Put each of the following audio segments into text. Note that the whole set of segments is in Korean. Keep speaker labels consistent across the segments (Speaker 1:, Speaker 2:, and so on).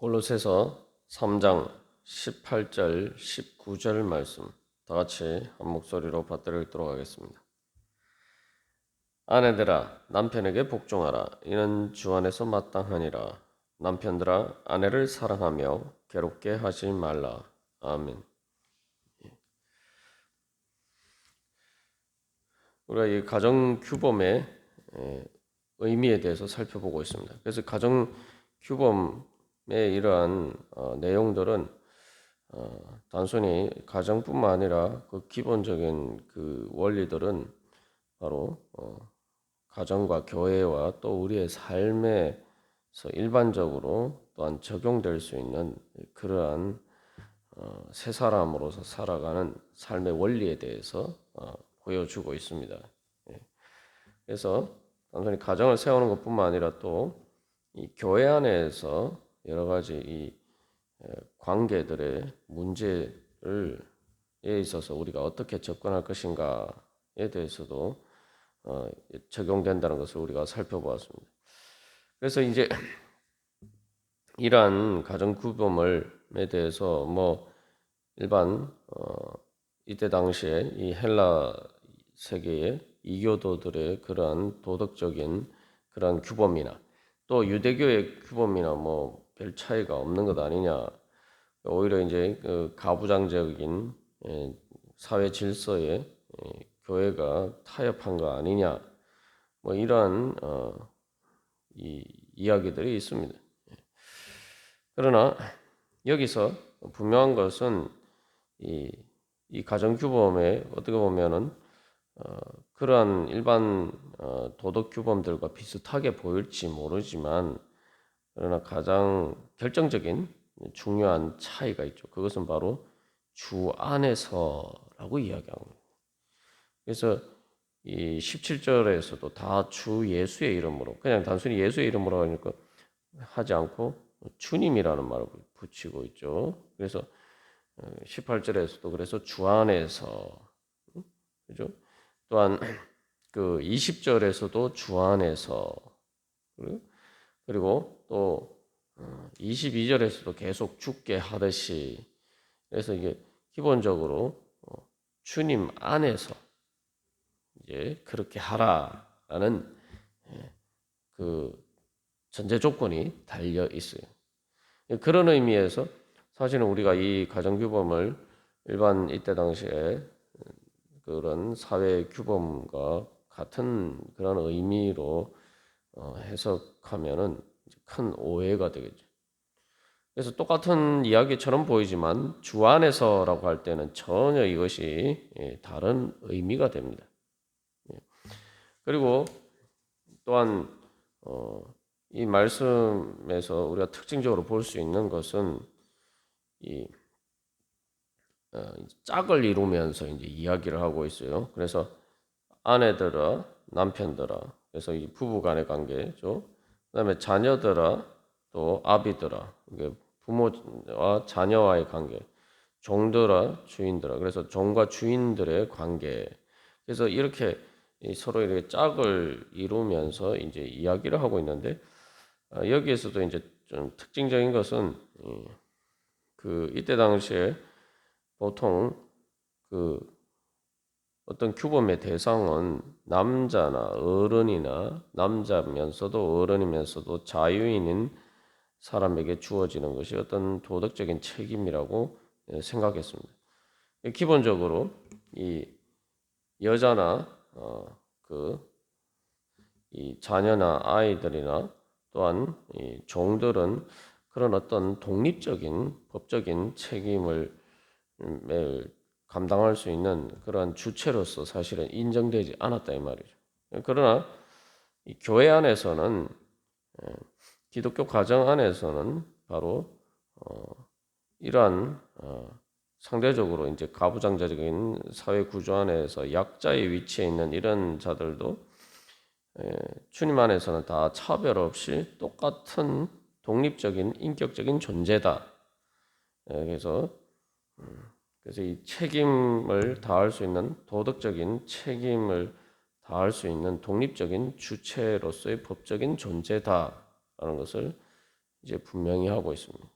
Speaker 1: 골로새서 3장 18절 19절 말씀 다 같이 한 목소리로 받들어 읽도록 하겠습니다. 아내들아 남편에게 복종하라. 이는 주 안에서 마땅하니라. 남편들아 아내를 사랑하며 괴롭게 하지 말라. 아멘. 우리가 이 가정 규범의 의미에 대해서 살펴보고 있습니다. 그래서 가정 규범의 이러한 내용들은 단순히 가정뿐만 아니라 그 기본적인 그 원리들은 바로 가정과 교회와 또 우리의 삶에서 일반적으로 또한 적용될 수 있는 그러한 새 사람으로서 살아가는 삶의 원리에 대해서 보여주고 있습니다. 그래서 단순히 가정을 세우는 것뿐만 아니라 또 이 교회 안에서 여러 가지 이 관계들의 문제에 있어서 우리가 어떻게 접근할 것인가에 대해서도 적용된다는 것을 우리가 살펴보았습니다. 그래서 이제 이러한 가정 규범에 대해서 뭐 일반 이때 당시에 이 헬라 세계의 이교도들의 그러한 도덕적인 그러한 규범이나 또 유대교의 규범이나 뭐 별 차이가 없는 것 아니냐. 오히려 이제 그 가부장적인 사회 질서에 교회가 타협한 거 아니냐. 뭐 이러한 이 이야기들이 있습니다. 그러나 여기서 분명한 것은 이 가정 규범에 어떻게 보면은 그러한 일반 도덕 규범들과 비슷하게 보일지 모르지만 그러나 가장 결정적인 중요한 차이가 있죠. 그것은 바로 주 안에서라고 이야기합니다. 그래서 이 17절에서도 다 주 예수의 이름으로 그냥 단순히 예수의 이름으로 하니까 하지 않고 주님이라는 말을 붙이고 있죠. 그래서 18절에서도 그래서 주 안에서 그죠? 또한 그 20절에서도 주 안에서 그리고 또 22절에서도 계속 죽게 하듯이 그래서 이게 기본적으로 주님 안에서 이제 그렇게 하라라는 그 전제 조건이 달려 있어요. 그런 의미에서 사실은 우리가 이 가정 규범을 일반 이때 당시에 그런 사회 규범과 같은 그런 의미로 해석하면은 큰 오해가 되겠죠. 그래서 똑같은 이야기처럼 보이지만 주 안에서라고 할 때는 전혀 이것이 다른 의미가 됩니다. 그리고 또한 이 말씀에서 우리가 특징적으로 볼 수 있는 것은 이 짝을 이루면서 이제 이야기를 하고 있어요. 그래서 아내들아, 남편들아, 그래서 이 부부간의 관계죠. 그다음에 자녀들아, 또 아비들아, 이게 부모와 자녀와의 관계, 종들아, 주인들아. 그래서 종과 주인들의 관계. 그래서 이렇게 서로 이렇게 짝을 이루면서 이제 이야기를 하고 있는데 여기에서도 이제 좀 특징적인 것은 그 이때 당시에 보통 그 어떤 규범의 대상은 남자나 어른이나 남자면서도 어른이면서도 자유인인 사람에게 주어지는 것이 어떤 도덕적인 책임이라고 생각했습니다. 기본적으로 이 여자나 이 자녀나 아이들이나 또한 이 종들은 그런 어떤 독립적인 법적인 책임을 감당할 수 있는 그러한 주체로서 사실은 인정되지 않았다 이 말이죠. 그러나 이 교회 안에서는 기독교 가정 안에서는 바로 이러한 상대적으로 이제 가부장적인 사회 구조 안에서 약자의 위치에 있는 이런 자들도 주님 안에서는 다 차별 없이 똑같은 독립적인 인격적인 존재다. 그래서 이 책임을 다할 수 있는 도덕적인 책임을 다할 수 있는 독립적인 주체로서의 법적인 존재다라는 것을 이제 분명히 하고 있습니다.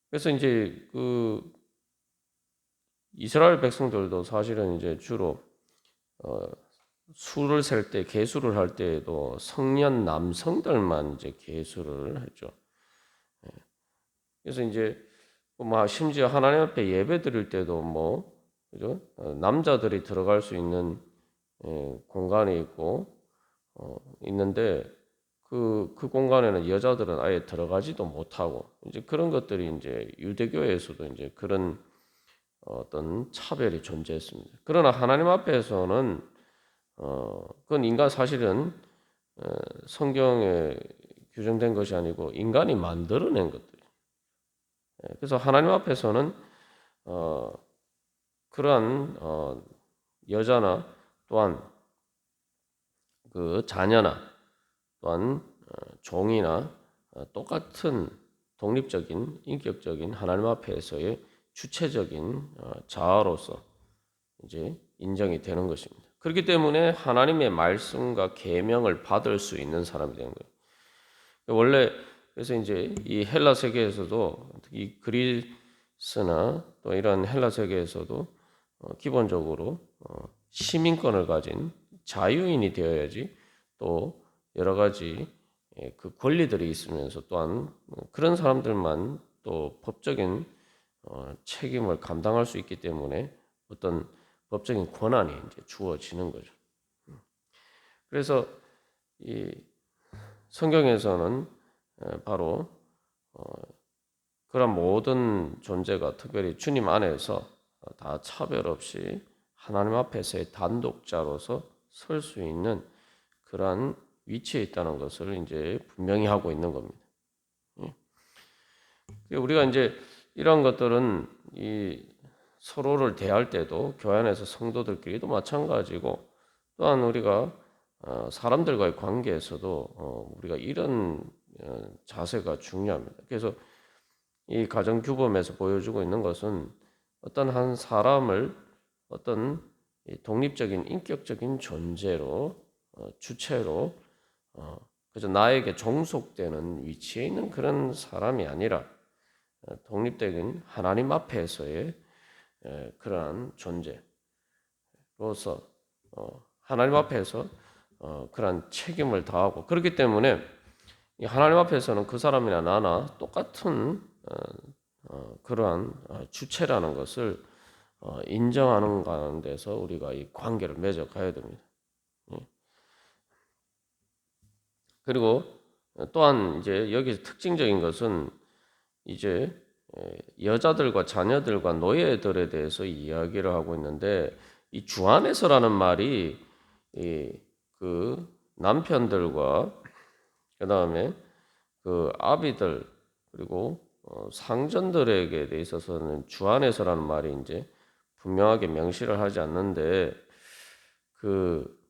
Speaker 1: 그래서 이제 그 이스라엘 백성들도 사실은 이제 주로 수를 셀 때, 계수를 할 때에도 성년 남성들만 이제 계수를 했죠. 그래서 이제 뭐 심지어 하나님 앞에 예배 드릴 때도 뭐 그죠? 남자들이 들어갈 수 있는 공간이 있고 있는데 그 공간에는 여자들은 아예 들어가지도 못하고 이제 그런 것들이 이제 유대교에서도 이제 그런 어떤 차별이 존재했습니다. 그러나 하나님 앞에서는 그건 인간 사실은 성경에 규정된 것이 아니고 인간이 만들어낸 것들이에요. 그래서 하나님 앞에서는 그러한 여자나 또한 그 자녀나 또한 종이나 똑같은 독립적인 인격적인 하나님 앞에서의 주체적인 자아로서 이제 인정이 되는 것입니다. 그렇기 때문에 하나님의 말씀과 계명을 받을 수 있는 사람이 되는 거예요. 원래 그래서 이제 이 헬라 세계에서도 특히 그리스나 또 이런 헬라 세계에서도 기본적으로 시민권을 가진 자유인이 되어야지 또 여러 가지 그 권리들이 있으면서 또한 그런 사람들만 또 법적인 책임을 감당할 수 있기 때문에 어떤 법적인 권한이 이제 주어지는 거죠. 그래서 이 성경에서는 바로 그런 모든 존재가 특별히 주님 안에서 다 차별 없이 하나님 앞에서의 단독자로서 설 수 있는 그러한 위치에 있다는 것을 이제 분명히 하고 있는 겁니다. 우리가 이제 이런 것들은 이 서로를 대할 때도 교회 안에서 성도들끼리도 마찬가지고 또한 우리가 사람들과의 관계에서도 우리가 이런 자세가 중요합니다. 그래서 이 가정 규범에서 보여주고 있는 것은 어떤 한 사람을 어떤 독립적인 인격적인 존재로 주체로 그래서 나에게 종속되는 위치에 있는 그런 사람이 아니라 독립적인 하나님 앞에서의 그러한 존재로서 하나님 앞에서 그러한 책임을 다하고 그렇기 때문에 하나님 앞에서는 그 사람이나 나나 똑같은 그러한 주체라는 것을 인정하는 가운데서 우리가 이 관계를 맺어가야 됩니다. 그리고 또한 이제 여기서 특징적인 것은 이제 여자들과 자녀들과 노예들에 대해서 이야기를 하고 있는데 이 주 안에서라는 말이 그 남편들과 그 다음에 그 아비들 그리고 상전들에게 대 있어서는 주 안에서라는 말이 이제 분명하게 명시를 하지 않는데 그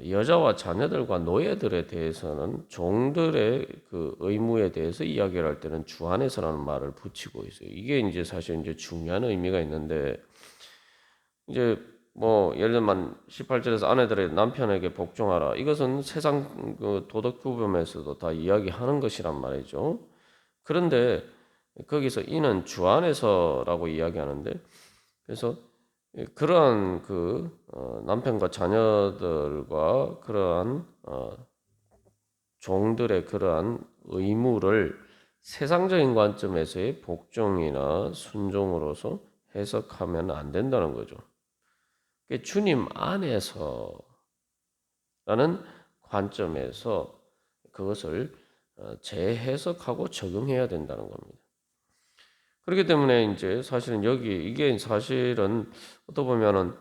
Speaker 1: 여자와 자녀들과 노예들에 대해서는 종들의 그 의무에 대해서 이야기를 할 때는 주 안에서라는 말을 붙이고 있어요. 이게 이제 사실 이제 중요한 의미가 있는데 이제 뭐 예를 들면 18절에서 아내들의 남편에게 복종하라. 이것은 세상 그 도덕 규범에서도 다 이야기하는 것이란 말이죠. 그런데 거기서 이는 주 안에서라고 이야기하는데 그래서 그러한 그 남편과 자녀들과 그러한 종들의 그러한 의무를 세상적인 관점에서의 복종이나 순종으로서 해석하면 안 된다는 거죠. 주님 안에서라는 관점에서 그것을 재해석하고 적용해야 된다는 겁니다. 그렇기 때문에 이제 사실은 이게 사실은 어떻게 보면은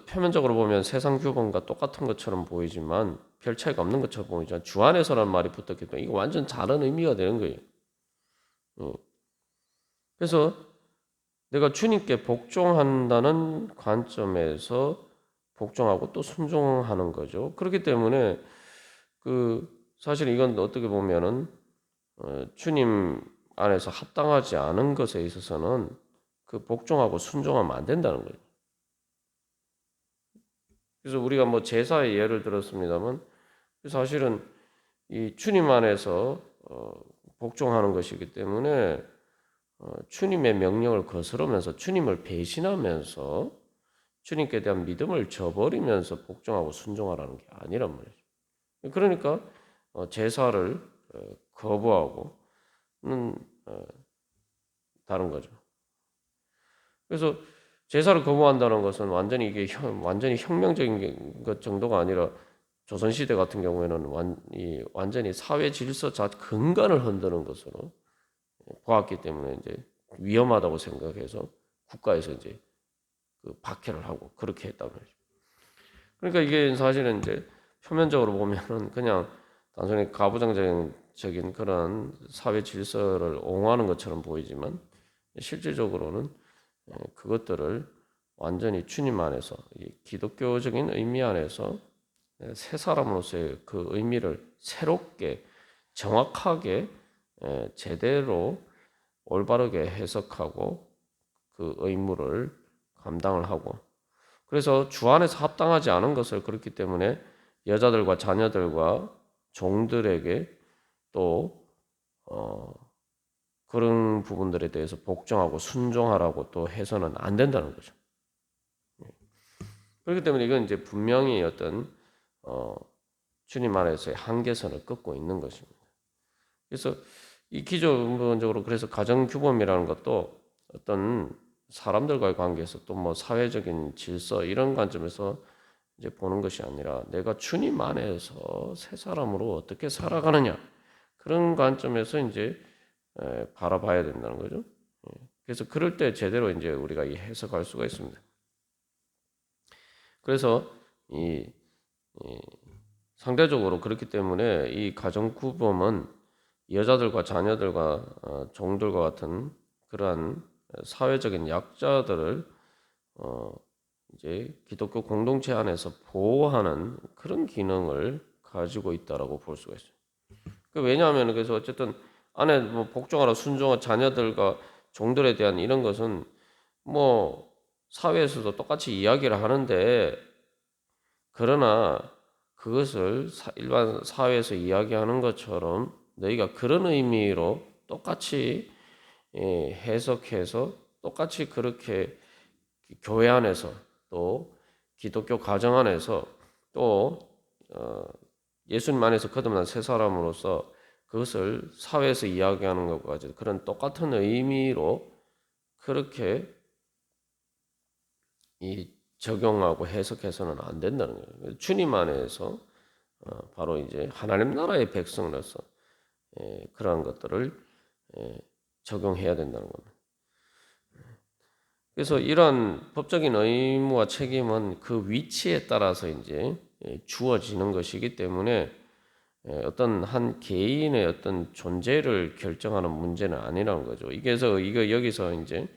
Speaker 1: 표면적으로 보면 세상 규범과 똑같은 것처럼 보이지만 별 차이가 없는 것처럼 보이지만 주 안에서라는 말이 붙었기 때문에 이거 완전 다른 의미가 되는 거예요. 그래서 내가 주님께 복종한다는 관점에서 복종하고 또 순종하는 거죠. 그렇기 때문에 그 사실 이건 어떻게 보면은 주님 안에서 합당하지 않은 것에 있어서는 그 복종하고 순종하면 안 된다는 거예요. 그래서 우리가 뭐 제사의 예를 들었습니다만 사실은 이 주님 안에서 복종하는 것이기 때문에 주님의 명령을 거스르면서 주님을 배신하면서 주님께 대한 믿음을 저버리면서 복종하고 순종하라는 게 아니란 말이죠. 그러니까 제사를 거부하고는 다른 거죠. 그래서 제사를 거부한다는 것은 완전히 이게 완전히 혁명적인 것 정도가 아니라 조선시대 같은 경우에는 완전히 사회 질서 근간을 흔드는 것으로 보았기 때문에 이제 위험하다고 생각해서 국가에서 이제 그 박해를 하고 그렇게 했단 말이죠. 그러니까 이게 사실은 이제 표면적으로 보면은 그냥 단순히 가부장적인 그런 사회 질서를 옹호하는 것처럼 보이지만 실질적으로는 그것들을 완전히 주님 안에서 기독교적인 의미 안에서 새 사람으로서의 그 의미를 새롭게 정확하게 제대로 올바르게 해석하고 그 의무를 감당을 하고 그래서 주 안에서 합당하지 않은 것을 그렇기 때문에 여자들과 자녀들과 종들에게 또 그런 부분들에 대해서 복종하고 순종하라고 또 해서는 안 된다는 거죠. 그렇기 때문에 이건 이제 분명히 어떤 주님 안에서의 한계선을 긋고 있는 것입니다. 그래서 이 기본적으로 그래서 가정 규범이라는 것도 어떤 사람들과의 관계에서 또 뭐 사회적인 질서 이런 관점에서 이제 보는 것이 아니라 내가 주님 안에서 새 사람으로 어떻게 살아가느냐 그런 관점에서 이제 바라봐야 된다는 거죠. 그래서 그럴 때 제대로 이제 우리가 해석할 수가 있습니다. 그래서 이 상대적으로 그렇기 때문에 이 가정구범은 여자들과 자녀들과 종들과 같은 그러한 사회적인 약자들을 이제 기독교 공동체 안에서 보호하는 그런 기능을 가지고 있다라고 볼 수가 있어요. 왜냐하면 그래서 어쨌든 안에 뭐 복종하라 순종한 자녀들과 종들에 대한 이런 것은 뭐 사회에서도 똑같이 이야기를 하는데 그러나 그것을 일반 사회에서 이야기하는 것처럼 너희가 그런 의미로 똑같이 해석해서 똑같이 그렇게 교회 안에서 또 기독교 가정 안에서 또 예수님 안에서 거듭난 새 사람으로서 그것을 사회에서 이야기하는 것과 같이 그런 똑같은 의미로 그렇게 적용하고 해석해서는 안 된다는 거예요. 주님 안에서 바로 이제 하나님 나라의 백성으로서 그러한 것들을 적용해야 된다는 겁니다. 그래서 이러한 법적인 의무와 책임은 그 위치에 따라서 이제 주어지는 것이기 때문에 어떤 한 개인의 어떤 존재를 결정하는 문제는 아니라는 거죠. 그래서 이거 여기서 이제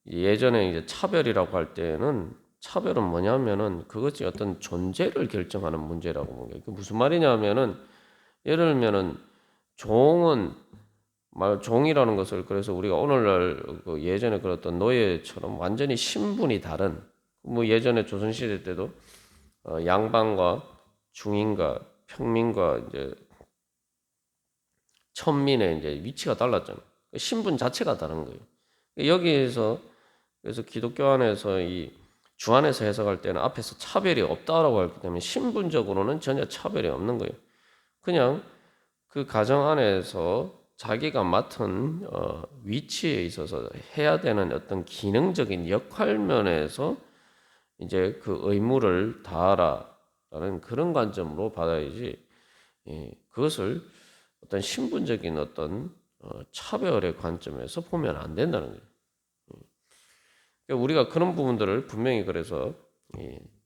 Speaker 1: 예전에 이제 차별이라고 할 때는 차별은 뭐냐면은 그것이 어떤 존재를 결정하는 문제라고 보는 거예요. 무슨 말이냐면은 예를 들면은 종이라는 것을 그래서 우리가 오늘날 그 예전에 그랬던 노예처럼 완전히 신분이 다른 뭐 예전에 조선시대 때도 양반과 중인과 평민과 이제 천민의 이제 위치가 달랐잖아요. 신분 자체가 다른 거예요. 여기에서 그래서 기독교 안에서 이 주 안에서 해석할 때는 앞에서 차별이 없다라고 하기 때문에 신분적으로는 전혀 차별이 없는 거예요. 그냥 그 가정 안에서 자기가 맡은 위치에 있어서 해야 되는 어떤 기능적인 역할 면에서 이제 그 의무를 다하라라는 그런 관점으로 받아야지 그것을 어떤 신분적인 어떤 차별의 관점에서 보면 안 된다는 거예요. 그러니까 우리가 그런 부분들을 분명히 그래서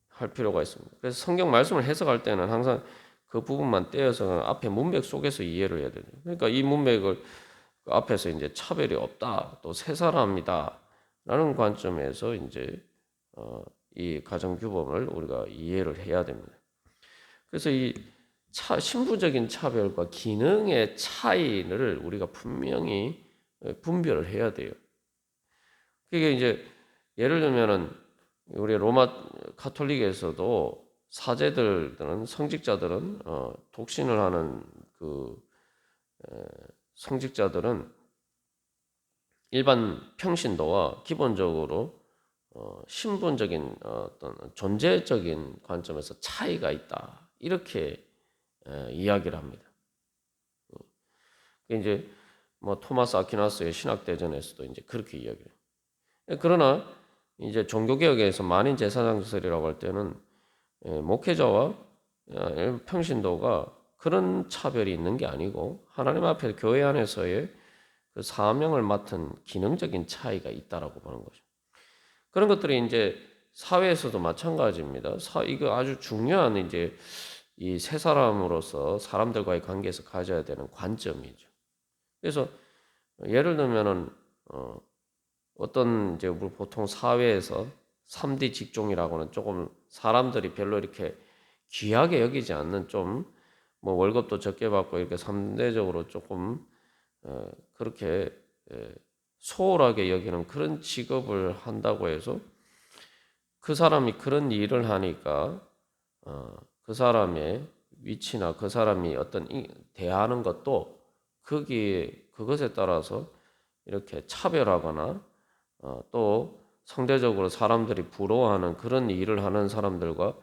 Speaker 1: 할 필요가 있습니다. 그래서 성경 말씀을 해석할 때는 항상 그 부분만 떼어서 앞에 문맥 속에서 이해를 해야 돼요. 그러니까 이 문맥을 앞에서 이제 차별이 없다, 또 새 사람이다라는 관점에서 이제 이 가정 규범을 우리가 이해를 해야 됩니다. 그래서 이 신분적인 차별과 기능의 차이를 우리가 분명히 분별을 해야 돼요. 그게 이제 예를 들면은 우리 로마 가톨릭에서도 사제들은 성직자들은 독신을 하는 그 성직자들은 일반 평신도와 기본적으로 신분적인 어떤 존재적인 관점에서 차이가 있다. 이렇게 이야기를 합니다. 이제 뭐 토마스 아퀴나스의 신학대전에서도 이제 그렇게 이야기해요. 그러나 이제 종교개혁에서 만인 제사장설이라고 할 때는 목회자와 평신도가 그런 차별이 있는 게 아니고 하나님 앞에 교회 안에서의 그 사명을 맡은 기능적인 차이가 있다라고 보는 거죠. 그런 것들이 이제 사회에서도 마찬가지입니다. 이거 아주 중요한 이제 이 세 사람으로서 사람들과의 관계에서 가져야 되는 관점이죠. 그래서 예를 들면은 어떤 이제 우리 보통 사회에서 3D 직종이라고는 조금 사람들이 별로 이렇게 귀하게 여기지 않는 좀 뭐 월급도 적게 받고 이렇게 상대적으로 조금 그렇게 소홀하게 여기는 그런 직업을 한다고 해서 그 사람이 그런 일을 하니까 그 사람의 위치나 그 사람이 어떤 대하는 것도 그것에 따라서 이렇게 차별하거나 또 상대적으로 사람들이 부러워하는 그런 일을 하는 사람들과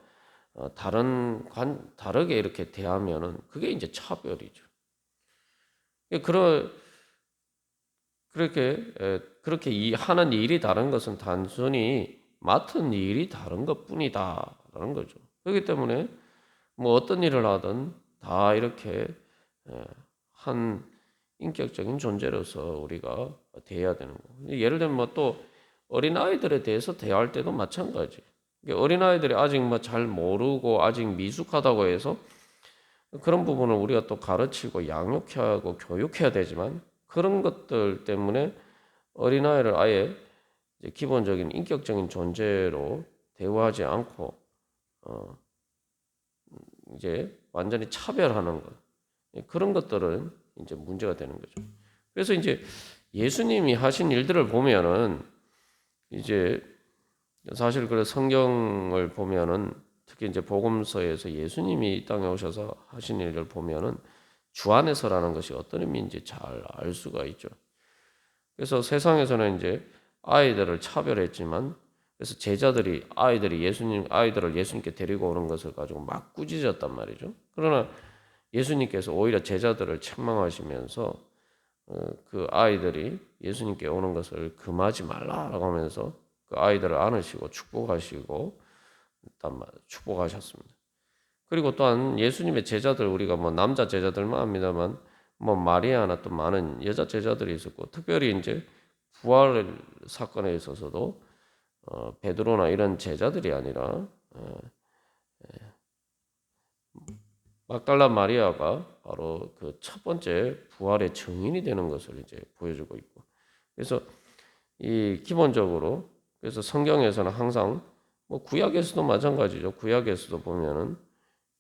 Speaker 1: 다르게 이렇게 대하면은 그게 이제 차별이죠. 그렇게 하는 일이 다른 것은 단순히 맡은 일이 다른 것뿐이다라는 거죠. 그렇기 때문에 뭐 어떤 일을 하든 다 이렇게 한 인격적인 존재로서 우리가 대해야 되는 거. 예를 들면 뭐 또 어린아이들에 대해서 대할 때도 마찬가지. 어린아이들이 아직 뭐 잘 모르고 아직 미숙하다고 해서 그런 부분을 우리가 또 가르치고 양육해야 하고 교육해야 되지만 그런 것들 때문에 어린아이를 아예 이제 기본적인 인격적인 존재로 대우하지 않고 이제 완전히 차별하는 것. 그런 것들은 이제 문제가 되는 거죠. 그래서 이제 예수님이 하신 일들을 보면은 이제 사실 그 성경을 보면은 특히 이제 복음서에서 예수님이 이 땅에 오셔서 하신 일을 보면은 주 안에서라는 것이 어떤 의미인지 잘 알 수가 있죠. 그래서 세상에서는 이제 아이들을 차별했지만 그래서 아이들을 예수님께 데리고 오는 것을 가지고 막 꾸짖었단 말이죠. 그러나 예수님께서 오히려 제자들을 책망하시면서 그 아이들이 예수님께 오는 것을 금하지 말라라고 하면서 그 아이들을 안으시고 축복하셨습니다. 그리고 또한 예수님의 제자들 우리가 뭐 남자 제자들만 합니다만 뭐 마리아나 또 많은 여자 제자들이 있었고 특별히 이제 부활 사건에 있어서도 베드로나 이런 제자들이 아니라 막달라 마리아가 바로 그 첫 번째 부활의 증인이 되는 것을 이제 보여주고 있고 그래서 이 기본적으로 그래서 성경에서는 항상 뭐 구약에서도 마찬가지죠. 구약에서도 보면은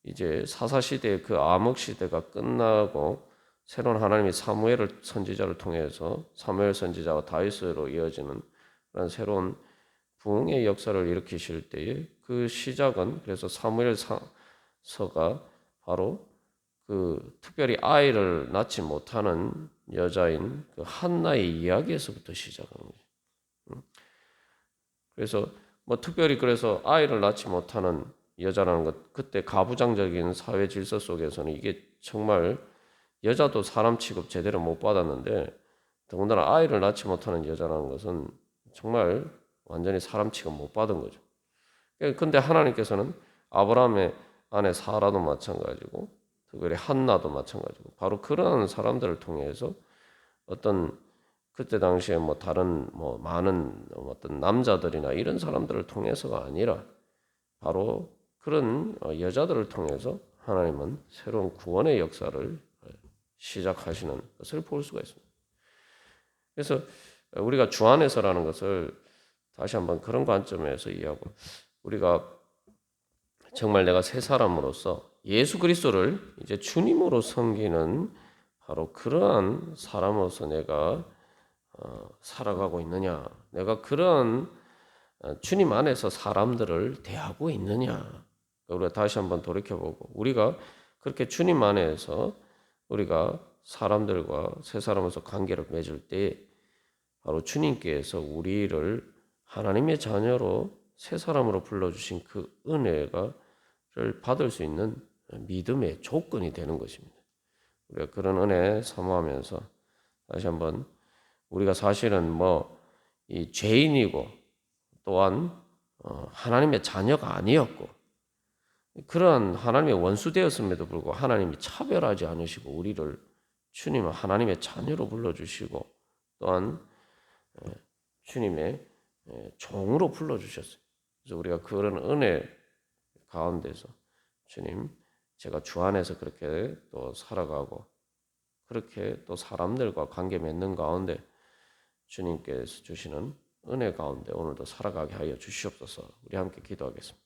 Speaker 1: 이제 사사 시대의 그 암흑 시대가 끝나고 새로운 하나님이 사무엘 선지자를 통해서 사무엘 선지자와 다윗으로 이어지는 그런 새로운 부흥의 역사를 일으키실 때에 그 시작은 그래서 사무엘서가 바로 그 특별히 아이를 낳지 못하는 여자인 그 한나의 이야기에서부터 시작하는 거죠. 그래서 뭐 특별히 그래서 아이를 낳지 못하는 여자라는 것 그때 가부장적인 사회 질서 속에서는 이게 정말 여자도 사람 취급 제대로 못 받았는데 더군다나 아이를 낳지 못하는 여자라는 것은 정말 완전히 사람 취급 못 받은 거죠. 근데 하나님께서는 아브라함의 아내 사라도 마찬가지고 특별히 한나도 마찬가지고 바로 그런 사람들을 통해서 어떤 그때 당시에 뭐 다른 뭐 많은 어떤 남자들이나 이런 사람들을 통해서가 아니라 바로 그런 여자들을 통해서 하나님은 새로운 구원의 역사를 시작하시는 것을 볼 수가 있습니다. 그래서 우리가 주 안에서라는 것을 다시 한번 그런 관점에서 이해하고 우리가 정말 내가 새 사람으로서 예수 그리스도를 이제 주님으로 섬기는 바로 그러한 사람으로서 내가 살아가고 있느냐, 내가 그런 주님 안에서 사람들을 대하고 있느냐, 우리가 다시 한번 돌이켜보고 우리가 그렇게 주님 안에서 우리가 사람들과 새 사람으로서 관계를 맺을 때 바로 주님께서 우리를 하나님의 자녀로 새 사람으로 불러주신 그 은혜를 받을 수 있는 믿음의 조건이 되는 것입니다. 우리가 그런 은혜 사모하면서 다시 한번 우리가 사실은 이 죄인이고 또한 하나님의 자녀가 아니었고 그러한 하나님의 원수 되었음에도 불구하고 하나님이 차별하지 않으시고 우리를 주님은 하나님의 자녀로 불러주시고 또한 주님의 종으로 불러주셨어요. 그래서 우리가 그런 은혜 가운데서 주님, 제가 주 안에서 그렇게 또 살아가고 그렇게 또 사람들과 관계 맺는 가운데 주님께서 주시는 은혜 가운데 오늘도 살아가게 하여 주시옵소서. 우리 함께 기도하겠습니다.